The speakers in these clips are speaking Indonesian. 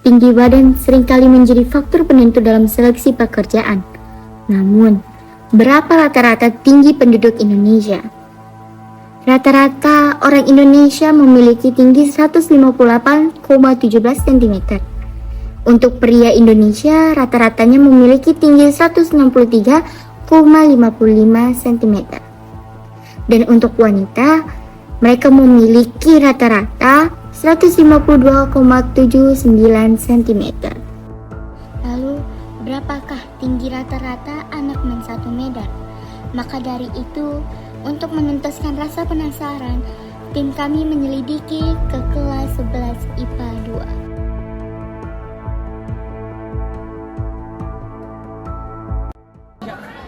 tinggi badan seringkali menjadi faktor penentu dalam seleksi pekerjaan. Namun, berapa rata-rata tinggi penduduk Indonesia? Rata-rata orang Indonesia memiliki tinggi 158,17 cm. Untuk pria Indonesia, rata-ratanya memiliki tinggi 163,55 cm. Dan untuk wanita, mereka memiliki rata-rata 152,79 cm. Lalu, berapakah tinggi rata-rata anak Men 1 Medan? Maka dari itu, untuk menuntaskan rasa penasaran, tim kami menyelidiki ke kelas 11 IPA 2.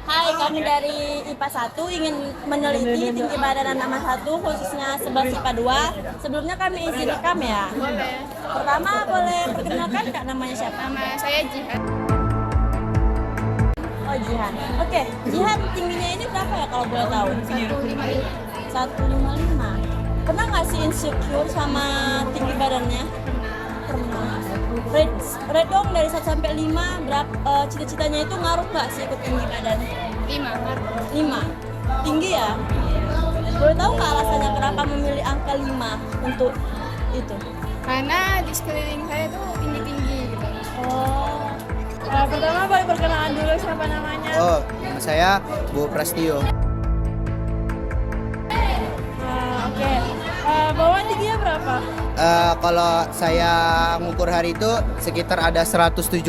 Hai, kami dari IPA 1 ingin meneliti tinggi badan anak 1 khususnya 11 IPA 2. Sebelumnya kami izin rekam ya. Boleh. Pertama boleh perkenalkan Kak, namanya siapa? Nama saya Jihan. Oh, Jihan. Oke, Jihan tingginya ini berapa ya kalau boleh tahu? 155. 155. Pernah nggak sih insecure sama tinggi badannya? Pernah. Rate dong dari 1 sampai 5, berapa cita-citanya itu ngaruh nggak sih ke tinggi badan? 5. 5. Tinggi ya? Boleh tahu nggak alasannya kenapa memilih angka 5 untuk itu? Karena di sekeliling saya tuh tinggi-tinggi gitu. Oh. Pertama boleh perkenalan dulu siapa namanya? Oh, nama saya Bu Prastio. Oke. Bawah tingginya berapa? Kalau saya ngukur hari itu sekitar ada 178.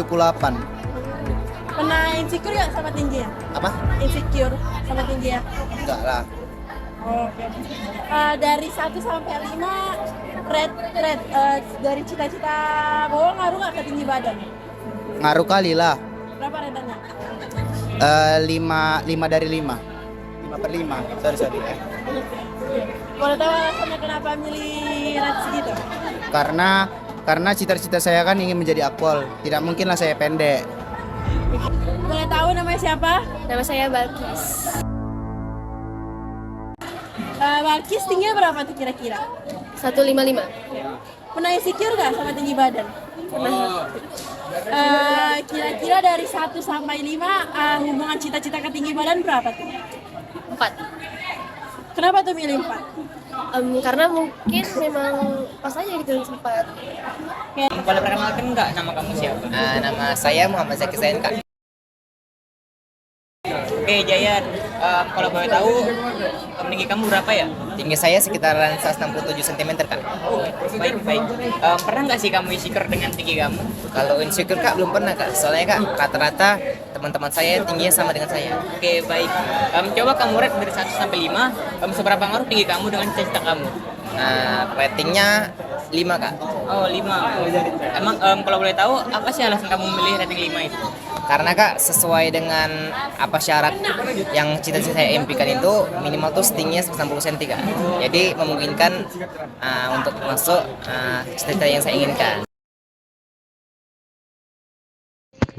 Pernah insecure nggak sama tingginya? Apa? Insecure sama tingginya? Enggak lah. Oke. Dari 1 sampai 5, rate dari cita-cita Bawa ngaruh nggak ke tinggi badan? Ngaruh kali lah. Berapa rate-nya? 5 dari 5. 5 per 5. Sorry. Boleh tahu alasannya kenapa milih rate segitu? Karena cita-cita saya kan ingin menjadi akpol. Tidak mungkin lah saya pendek. Boleh tahu namanya siapa? Nama saya Balkis. Balkis tingginya berapa tuh kira-kira? 155. Pernah insecure nggak sama tinggi badan? Pernah. Kira-kira dari 1 sampai 5, hubungan cita-cita ke tinggi badan berapa tuh? 4. Kenapa tuh milih 4? Karena mungkin memang pas aja gitu sempat. Boleh perkenalkan nggak nama kamu siapa? Nama saya Muhammad Zaki Zain, Kak. Oke, Jayan. Kalau boleh tahu, tinggi kamu berapa ya? Tinggi saya sekitaran 167 cm, Kak. Oh, baik. Pernah nggak sih kamu insecure dengan tinggi kamu? Kalau insecure, Kak, belum pernah, Kak. Soalnya, Kak, rata-rata teman-teman saya tingginya sama dengan saya. Oke, baik. Coba kamu rate dari 1 sampai 5, seberapa ngaruh tinggi kamu dengan cita-cita kamu? Ratingnya 5, Kak. Oh, 5. Emang kalau boleh tahu, apa sih alasan kamu memilih rating 5 itu? Karena, Kak, sesuai dengan apa syarat yang cita-cita saya impikan itu minimal tuh tingginya 90 cm, Kak. Jadi memungkinkan untuk masuk cita-cita yang saya inginkan.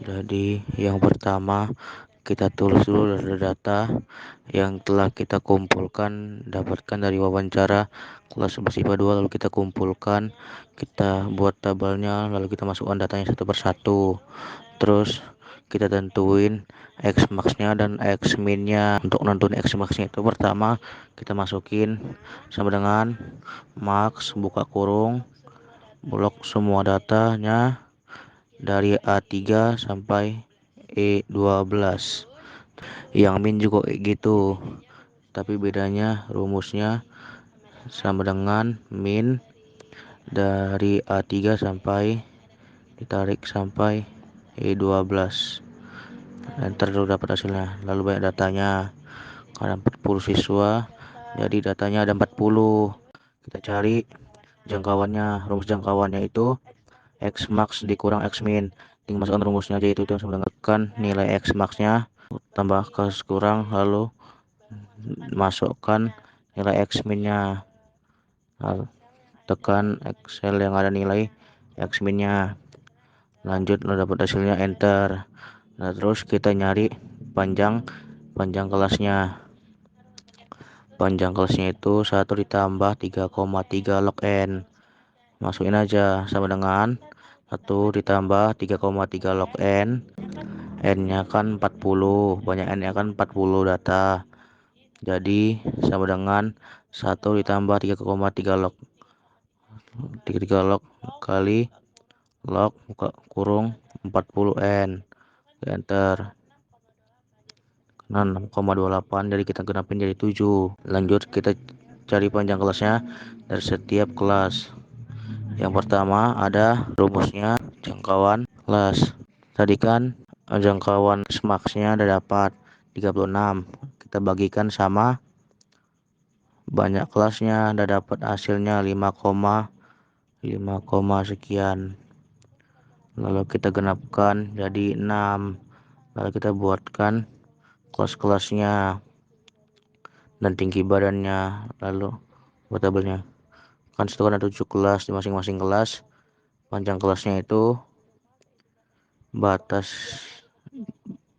Jadi yang pertama kita tulis dulu data yang telah kita kumpulkan, dapatkan dari wawancara kelas 11 IPA 2, lalu kita kumpulkan, kita buat tabelnya, lalu kita masukkan datanya satu persatu. Terus kita tentuin X max-nya dan X min-nya. Untuk nentuin X max-nya itu pertama kita masukin sama dengan max buka kurung blok semua datanya dari A3 sampai E12. Yang min juga kayak gitu, tapi bedanya rumusnya sama dengan min dari A3 sampai ditarik sampai E12. Enter dulu dapat hasilnya. Lalu banyak datanya, ada 40 siswa, jadi datanya ada 40. Kita cari jangkauannya. Rumus jangkauannya itu X max dikurang X min. Tinggal masukkan rumusnya aja, itu yang sudah tekan nilai X max nya tambah kas kurang, lalu masukkan nilai X min nya, lalu tekan Excel yang ada nilai X min nya, lanjut lalu dapat hasilnya, enter. Nah terus kita nyari panjang kelasnya. Panjang kelasnya itu 1 ditambah 3,3 log n. Masukin aja sama dengan 1 ditambah 3,3 log N. N-nya kan 40, banyak N-nya kan 40 data. Jadi sama dengan 1 ditambah 3,3 log 3 log kali log buka kurung 40N. Enter. Nah, 6,28, jadi kita genapin jadi 7. Lanjut kita cari panjang kelasnya dari setiap kelas. Yang pertama ada rumusnya jangkauan kelas. Tadi kan jangkauan max-nya udah dapat 36. Kita bagikan sama banyak kelasnya, udah dapat hasilnya 5, sekian. Lalu kita genapkan jadi 6. Lalu kita buatkan kelas-kelasnya dan tinggi badannya. Lalu buat tabelnya. Kan itu kan ada 7 kelas, di masing-masing kelas panjang kelasnya itu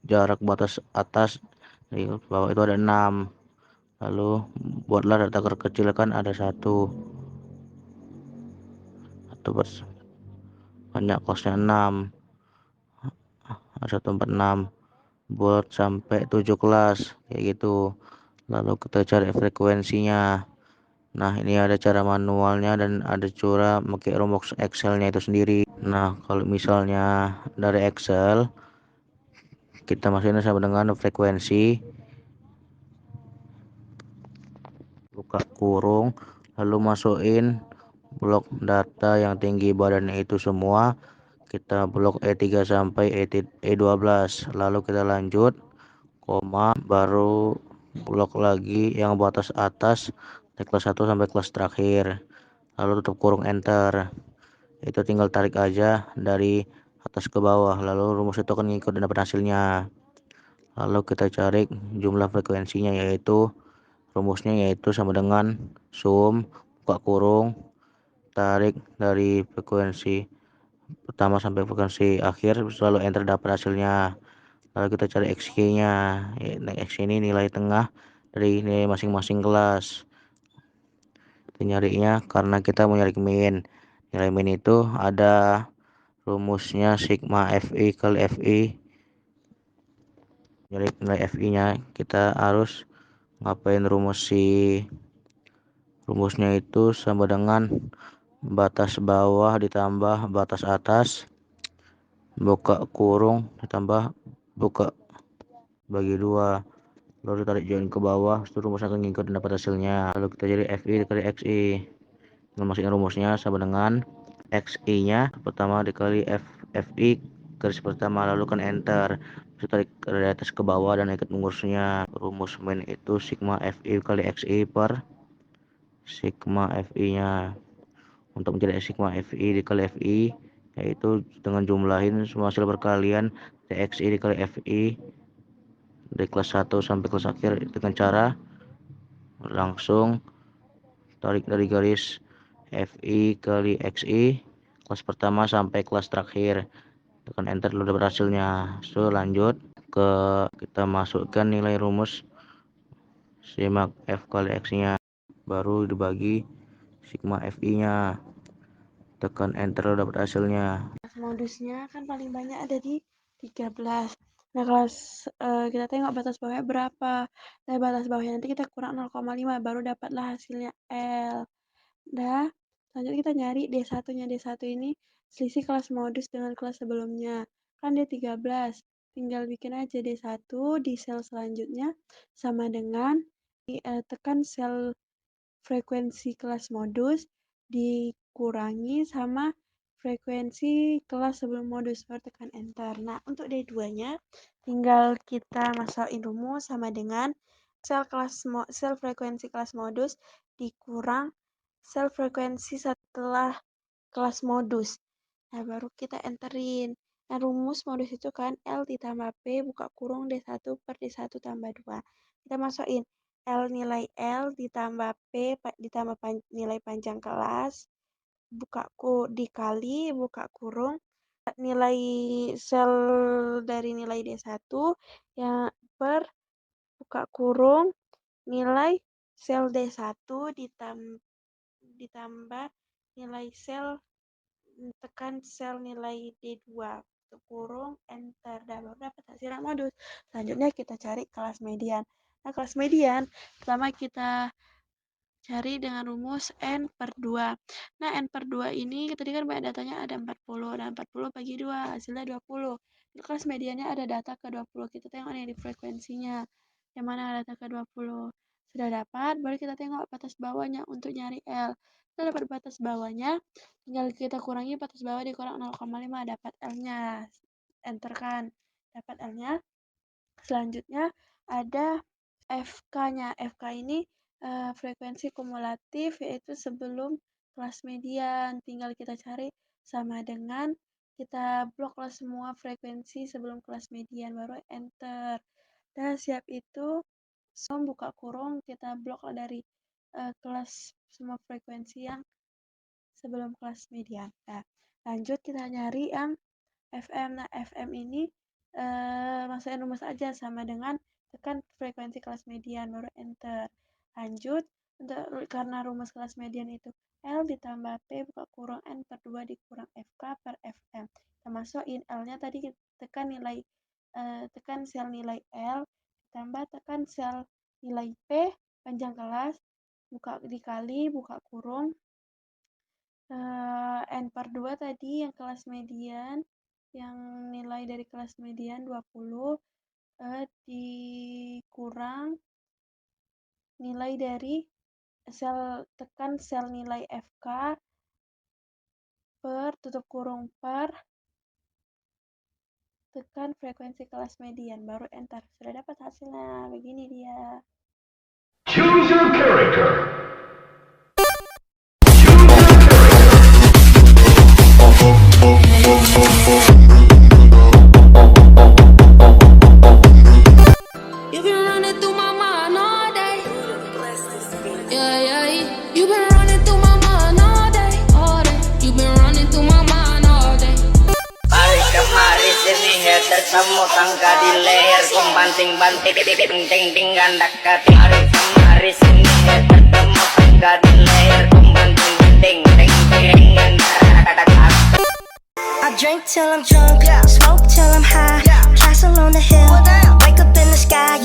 jarak batas atas di bawah itu ada 6. Lalu buatlah data terkecil kan ada 1 banyak kelasnya 6, ada 146, buat sampai 7 kelas kayak gitu. Lalu kita cari frekuensinya. Nah, ini ada cara manualnya dan ada cara pakai rumus Excelnya itu sendiri. Nah, kalau misalnya dari Excel kita masukin sama dengan frekuensi buka kurung, lalu masukin blok data yang tinggi badannya itu semua, kita blok E3 sampai E12, lalu kita lanjut koma, baru blok lagi yang batas atas dari kelas 1 sampai kelas terakhir, lalu tutup kurung, enter. Itu tinggal tarik aja dari atas ke bawah, lalu rumus itu akan ngikut dan dapat hasilnya. Lalu kita cari jumlah frekuensinya, yaitu rumusnya yaitu sama dengan sum buka kurung tarik dari frekuensi pertama sampai frekuensi akhir, selalu enter, dapat hasilnya. Lalu kita cari XG-nya. XG ini nilai tengah dari nilai masing-masing kelas. Kita nyarinya karena kita mau nyari min. Nilai min itu ada rumusnya sigma FI kali FI. Nyari nilai FI-nya kita harus ngapain rumusnya itu sama dengan batas bawah ditambah batas atas buka kurung ditambah buka bagi 2, lalu ditarik join ke bawah, itu rumusnya akan ngikut dan dapat hasilnya. Lalu kita jadi FI dikali XI, masukin rumusnya sama dengan XI nya pertama dikali FI garis pertama, lalu kan enter, bisa tarik dari atas ke bawah dan ikut mengurusnya. Rumus min itu sigma FI kali XI per sigma FI nya. Untuk mencari sigma FI dikali FI, yaitu dengan jumlahin semua hasil perkalian TXI dikali FI dari kelas 1 sampai kelas akhir dengan cara langsung tarik dari garis FI kali XI kelas pertama sampai kelas terakhir, tekan enter, lalu dapat hasilnya. Lanjut ke kita masukkan nilai rumus sigma F kali X nya, baru dibagi sigma FI nya, tekan enter, lalu dapat hasilnya. Modusnya kan paling banyak ada di 13. Nah, kelas kita tengok batas bawahnya berapa. Dari batas bawahnya nanti kita kurang 0,5 baru dapatlah hasilnya L. Dah, selanjutnya kita nyari D1-nya. D1 ini selisih kelas modus dengan kelas sebelumnya. Kan dia 13. Tinggal bikin aja D1 di sel selanjutnya sama dengan tekan sel frekuensi kelas modus dikurangi sama frekuensi kelas sebelum modus, baru tekan enter. Nah, untuk D2-nya tinggal kita masukin rumus sama dengan sel frekuensi kelas modus dikurang sel frekuensi setelah kelas modus. Nah, baru kita enterin. Nah, rumus modus itu kan L ditambah P buka kurung D1 per D1 tambah 2. Kita masukin nilai L ditambah P ditambah nilai panjang kelas dikali buka kurung nilai sel dari nilai D1 yang per buka kurung nilai sel D1 ditambah nilai sel tekan sel nilai D2, tutup kurung, enter, dan baru dapat hasil modus. Selanjutnya kita cari kelas median. Nah, kelas median pertama kita cari dengan rumus N per 2. Nah, N per 2 ini tadi kan banyak datanya ada 40. Dan 40 bagi 2, hasilnya 20. Di kelas mediannya ada data ke 20. Kita tengok nih di frekuensinya. Yang mana ada data ke 20. Sudah dapat, baru kita tengok batas bawahnya untuk nyari L. Kita dapat batas bawahnya, tinggal kita kurangi batas bawah dikurang 0,5, dapat L-nya. Enter kan, dapat L-nya. Selanjutnya ada FK-nya. FK ini frekuensi kumulatif, yaitu sebelum kelas median. Tinggal kita cari sama dengan kita bloklah semua frekuensi sebelum kelas median, baru enter. Dan siap itu buka kurung, kita bloklah dari kelas semua frekuensi yang sebelum kelas median. Nah, lanjut kita nyari yang FM. Nah, FM ini masukin rumus aja sama dengan tekan frekuensi kelas median, baru enter. Lanjut, karena rumus kelas median itu L ditambah P buka kurung N per 2 dikurang FK per FM. Kita masukin L-nya tadi tekan nilai tekan sel nilai L ditambah tekan sel nilai P panjang kelas, buka dikali buka kurung N per 2 tadi yang kelas median, yang nilai dari kelas median 20 dikurang nilai dari tekan sel nilai FK per tutup kurung per tekan frekuensi kelas median, baru enter. Sudah dapat hasilnya, begini dia. Choose your character. You've been running through my mind all day. Yeah. You've been running through my mind all day, all day. You've been running through my mind all day. Mari kemari sini hater kamu tangga di leher banting-banting ting ganda kati. Mari kemari sini hater kamu tangga di leher banting-banting ting ganda kati. I drink till I'm drunk, smoke till I'm high, castle on the hill, wake up in the sky.